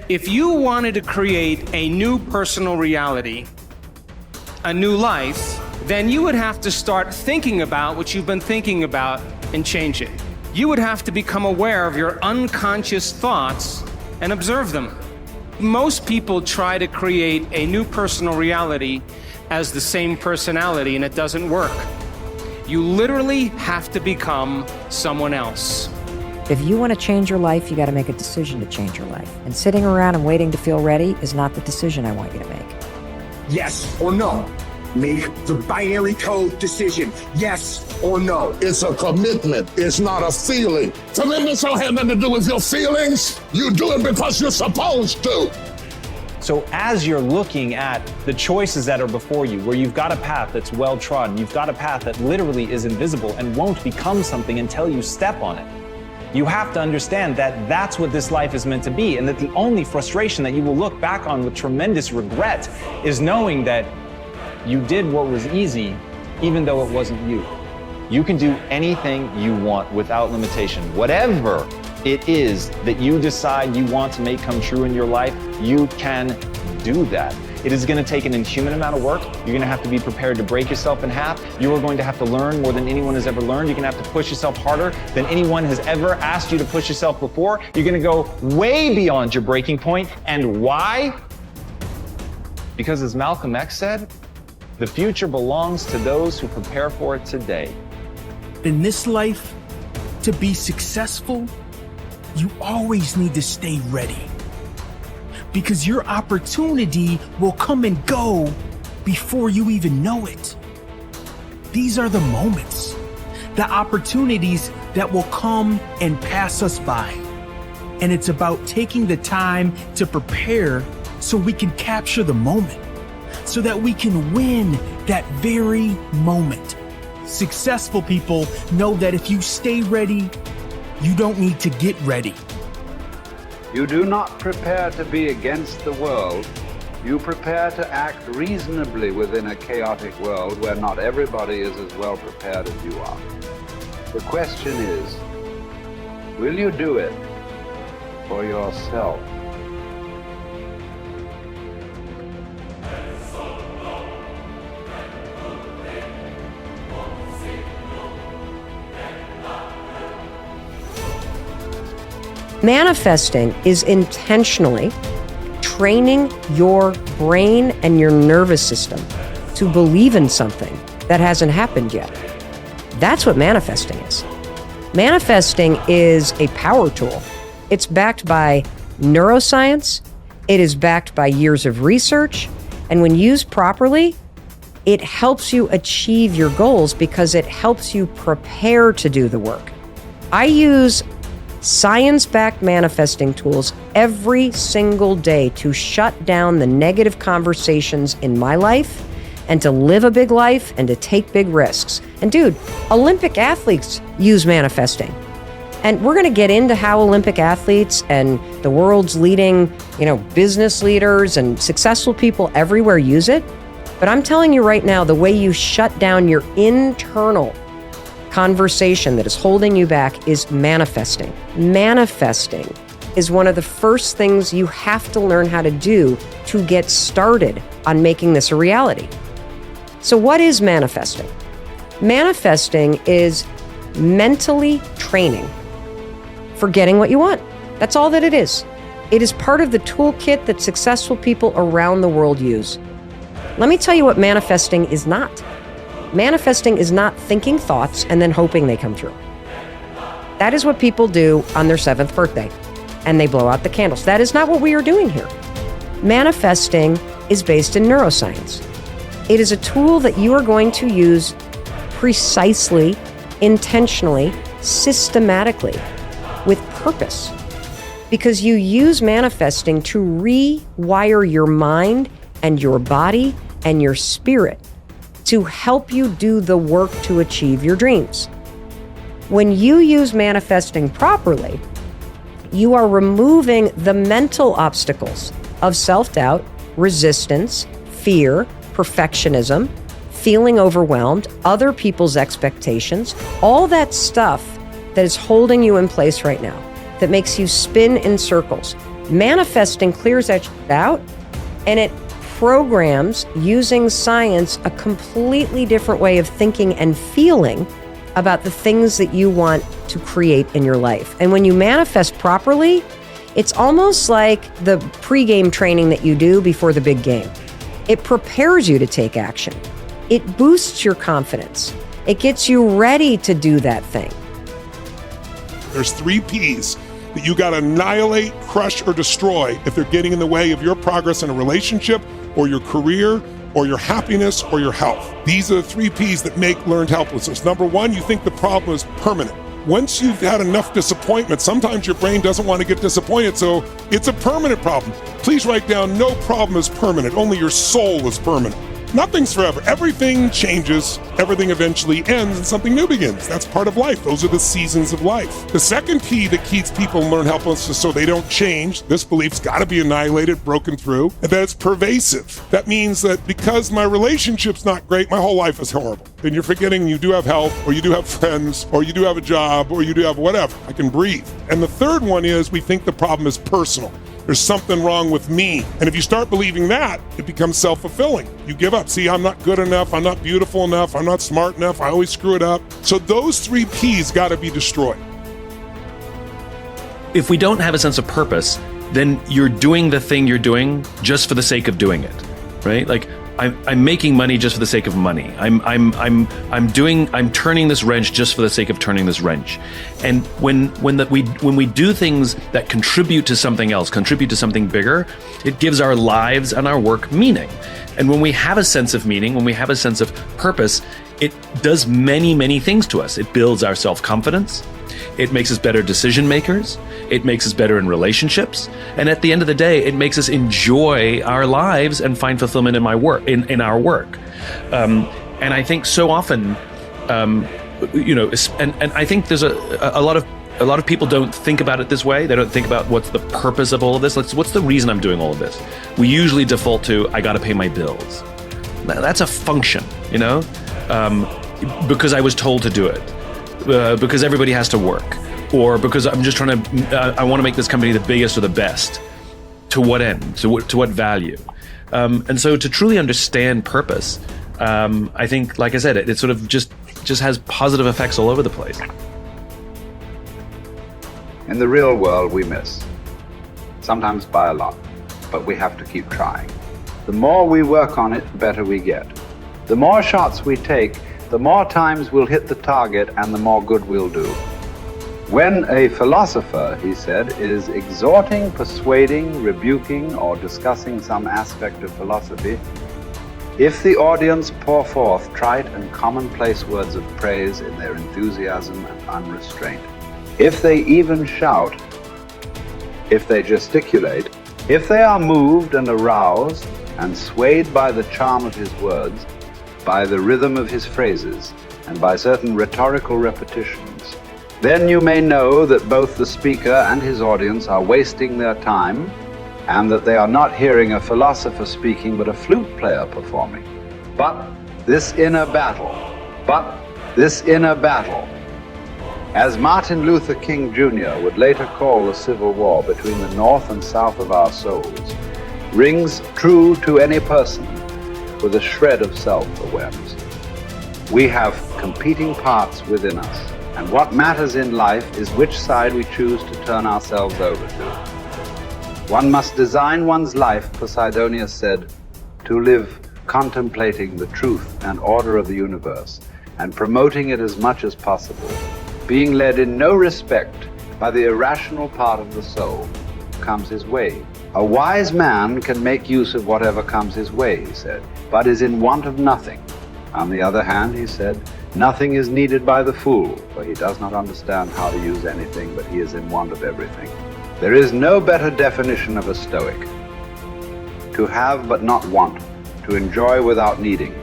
if you wanted to create a new personal reality, a new life, then you would have to start thinking about what you've been thinking about and change it. You would have to become aware of your unconscious thoughts and observe them. Most people try to create a new personal reality as the same personality, and it doesn't work. You literally have to become someone else. If you want to change your life, you got to make a decision to change your life. And sitting around and waiting to feel ready is not the decision I want you to make. Yes or no. Make the binary code decision. Yes or no. It's a commitment. It's not a feeling. Commitments don't have nothing to do with your feelings. You do it because you're supposed to. So as you're looking at the choices that are before you, where you've got a path that's well trodden, you've got a path that literally is invisible and won't become something until you step on it, you have to understand that that's what this life is meant to be, and that the only frustration that you will look back on with tremendous regret is knowing that you did what was easy, even though it wasn't you. You can do anything you want without limitation. Whatever it is that you decide you want to make come true in your life, you can do that. It is going to take an inhuman amount of work. You're going to have to be prepared to break yourself in half. You are going to have to learn more than anyone has ever learned. You're going to have to push yourself harder than anyone has ever asked you to push yourself before. You're going to go way beyond your breaking point. And why? Because as Malcolm X said, the future belongs to those who prepare for it today. In this life, to be successful, you always need to stay ready. Because your opportunity will come and go before you even know it. These are the moments, the opportunities that will come and pass us by. And it's about taking the time to prepare so we can capture the moment, so that we can win that very moment. Successful people know that if you stay ready, you don't need to get ready. You do not prepare to be against the world. You prepare to act reasonably within a chaotic world where not everybody is as well prepared as you are. The question is, will you do it for yourself? Manifesting is intentionally training your brain and your nervous system to believe in something that hasn't happened yet. That's what manifesting is. Manifesting is a power tool. It's backed by neuroscience. It is backed by years of research. And when used properly, it helps you achieve your goals because it helps you prepare to do the work. I use science-backed manifesting tools every single day to shut down the negative conversations in my life and to live a big life and to take big risks. And dude, Olympic athletes use manifesting. And we're going to get into how Olympic athletes and the world's leading, business leaders and successful people everywhere use it. But I'm telling you right now, the way you shut down your internal conversation that is holding you back is manifesting. Manifesting is one of the first things you have to learn how to do to get started on making this a reality. So what is manifesting? Manifesting is mentally training for getting what you want. That's all that it is. It is part of the toolkit that successful people around the world use. Let me tell you what manifesting is not. Manifesting is not thinking thoughts and then hoping they come true. That is what people do on their 7th birthday, and they blow out the candles. That is not what we are doing here. Manifesting is based in neuroscience. It is a tool that you are going to use precisely, intentionally, systematically, with purpose. Because you use manifesting to rewire your mind and your body and your spirit to help you do the work to achieve your dreams. When you use manifesting properly, you are removing the mental obstacles of self-doubt, resistance, fear, perfectionism, feeling overwhelmed, other people's expectations, all that stuff that is holding you in place right now, that makes you spin in circles. Manifesting clears that shit out, and it programs, using science, a completely different way of thinking and feeling about the things that you want to create in your life. And when you manifest properly, it's almost like the pre-game training that you do before the big game. It prepares you to take action. It boosts your confidence. It gets you ready to do that thing. There's 3 P's that you got to annihilate, crush, or destroy if they're getting in the way of your progress in a relationship or your career or your happiness or your health. These are the 3 P's that make learned helplessness. Number 1, you think the problem is permanent. Once you've had enough disappointment, sometimes your brain doesn't want to get disappointed, so it's a permanent problem. Please write down, no problem is permanent, only your soul is permanent. Nothing's forever. Everything changes, everything eventually ends, and something new begins. That's part of life. Those are the seasons of life. The second P that keeps people in learned helplessness so they don't change, this belief's got to be annihilated, broken through, and that it's pervasive. That means that because my relationship's not great, my whole life is horrible. Then you're forgetting you do have health, or you do have friends, or you do have a job, or you do have whatever. I can breathe. And the third one is we think the problem is personal. There's something wrong with me. And if you start believing that, it becomes self-fulfilling. You give up. See, I'm not good enough. I'm not beautiful enough. I'm not smart enough. I always screw it up. So those 3 P's got to be destroyed. If we don't have a sense of purpose, then you're doing the thing you're doing just for the sake of doing it, right? Like I'm making money just for the sake of money. I'm turning this wrench just for the sake of turning this wrench. And when we do things that contribute to something else, contribute to something bigger, it gives our lives and our work meaning. And when we have a sense of meaning, when we have a sense of purpose, it does many, many things to us. It builds our self-confidence. It makes us better decision makers. It makes us better in relationships. And at the end of the day, it makes us enjoy our lives and find fulfillment in in our work. And I think so often, and I think there's a lot of people don't think about it this way. They don't think about what's the purpose of all of this. What's the reason I'm doing all of this? We usually default to, I got to pay my bills. Now, that's a function, because I was told to do it. Because everybody has to work, or because I'm just trying to, I want to make this company the biggest or the best. To what end? To what value? And so to truly understand purpose, I think, like I said, it sort of just has positive effects all over the place. In the real world, we miss. Sometimes by a lot, but we have to keep trying. The more we work on it, the better we get. The more shots we take, the more times we'll hit the target and the more good we'll do. When a philosopher, he said, is exhorting, persuading, rebuking, or discussing some aspect of philosophy, if the audience pour forth trite and commonplace words of praise in their enthusiasm and unrestraint, if they even shout, if they gesticulate, if they are moved and aroused and swayed by the charm of his words, by the rhythm of his phrases, and by certain rhetorical repetitions, then you may know that both the speaker and his audience are wasting their time, and that they are not hearing a philosopher speaking but a flute player performing. But this inner battle, as Martin Luther King Jr. would later call the Civil War between the North and South of our souls, rings true to any person with a shred of self-awareness. We have competing parts within us, and what matters in life is which side we choose to turn ourselves over to. One must design one's life, Posidonius said, to live contemplating the truth and order of the universe, and promoting it as much as possible, being led in no respect by the irrational part of the soul comes his way. A wise man can make use of whatever comes his way, he said, but is in want of nothing. On the other hand, he said, nothing is needed by the fool, for he does not understand how to use anything, but he is in want of everything. There is no better definition of a Stoic. To have but not want, to enjoy without needing.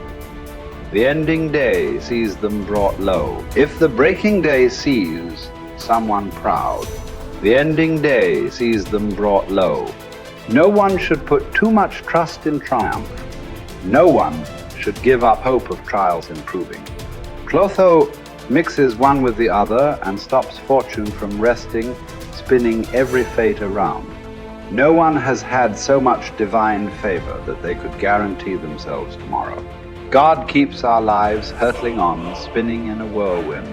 The ending day sees them brought low. If the breaking day sees someone proud, the ending day sees them brought low. No one should put too much trust in triumph. No one should give up hope of trials improving. Clotho mixes one with the other and stops fortune from resting, spinning every fate around. No one has had so much divine favor that they could guarantee themselves tomorrow. God keeps our lives hurtling on, spinning in a whirlwind,